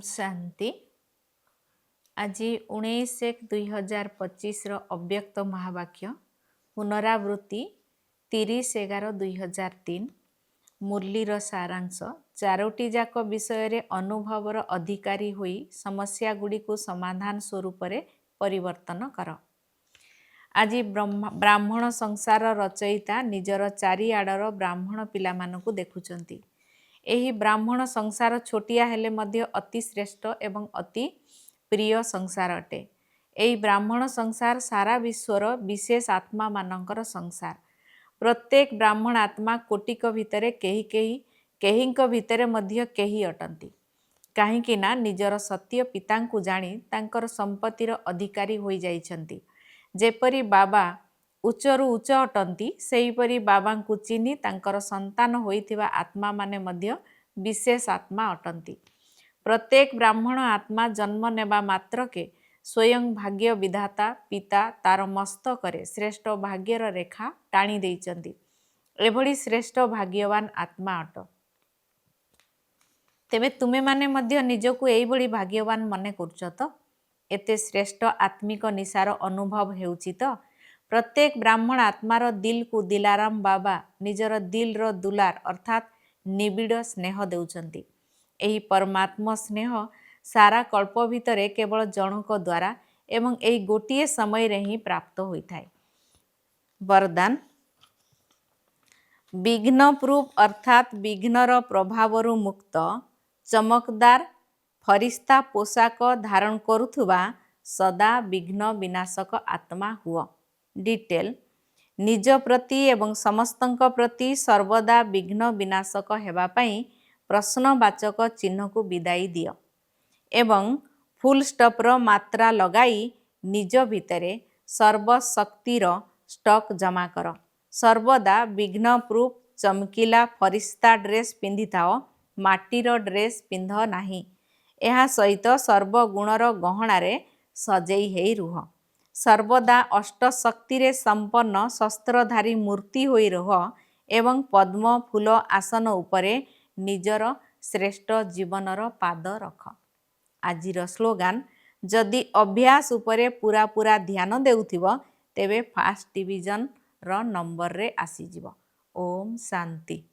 शांति। आज 19/1/2025 अव्यक्त महावाक्य पुनरावृत्ति 30/11/2003 मुरलीर सारांश चारोटी जाक विषय अनुभवर अधिकारी होई समस्या गुड़ी को समाधान स्वरूप परिवर्तन कर। आज ब्राह्मण संसार रचयिता निजर चारिआडर ब्राह्मण पिला मानकु देखुचंती। एही ब्राह्मण संसार छोटिया हेले मध्य अति श्रेष्ठ एवं अति प्रिय संसार अटे। एही ब्राह्मण संसार सारा विश्वर विशेष आत्मा मानकर संसार। प्रत्येक ब्राह्मण आत्मा कोटिक भितरे केहींक भितरे मध्य केही अटंती। काहींकि ना निजर सत्य पितांकु जानी तांकर संपत्तिर अधिकारी होई जाइछंती। जेपरी बाबा उच्चरु उच्च अटंती सेहीपरि बाबांकु चिन्ही तांकर संतान होइथिबा आत्मा माने मध्य विशेष आत्मा अटंती। प्रत्येक ब्राह्मण आत्मा जन्म नेबा मात्र के स्वयं भाग्य विधाता पिता तार मस्तकरे श्रेष्ठ भाग्यर रेखा टाणी देइचंती। एभली श्रेष्ठ भाग्यवान आत्मा अट। तेबे तुमे माने मध्य निजकु एइभली भाग्यवान मने करछ त? एते श्रेष्ठ आत्मिक निसार अनुभव हेउची त? प्रत्येक ब्राह्मण आत्मार दिल को दिलाराम बाबा निजर दिल रो दुलार अर्थात निबिड़ स्नेह देउचंती। एही परमात्मा स्नेह सारा कल्प भितरे केवल जनक द्वारा एवं एही गोटिए समय रे ही प्राप्त होइथाय। वरदान विघ्न प्रूफ अर्थात विघ्नर प्रभावरु मुक्त चमकदार फरिस्ता पोशाक धारण करुथुबा सदा विघ्न विनाशक आत्मा हुआ। डिटेल निज प्रति एवं समस्तंक प्रति सर्वदा विघ्न विनाशक हेबा पई प्रश्नवाचक चिन्ह को विदाई दियो एवं फुल स्टॉपर मात्रा लगाई निज भितरे सर्वशक्तिर स्टॉक जमा कर। सर्वदा विघ्न प्रूफ चमकीला फरिस्ता ड्रेस पिंधि थाओ, माटीर ड्रेस पिंध नाही। एहा सहित सर्वगुणर गहणारे सजेई हेई रुह। सर्वदा अष्टशक्ति रे संपन्न शस्त्रधारी मूर्ति होई रह एवं पद्म फूल आसन उपरे निजर श्रेष्ठ जीवनर पाद रख। आजिर स्लोगान जदि अभ्यास उपरे पूरा पूरा ध्यान देउथिबो तेबे फास्ट डिवीजन रो नंबर रे आसी जिवो। ओम शांति।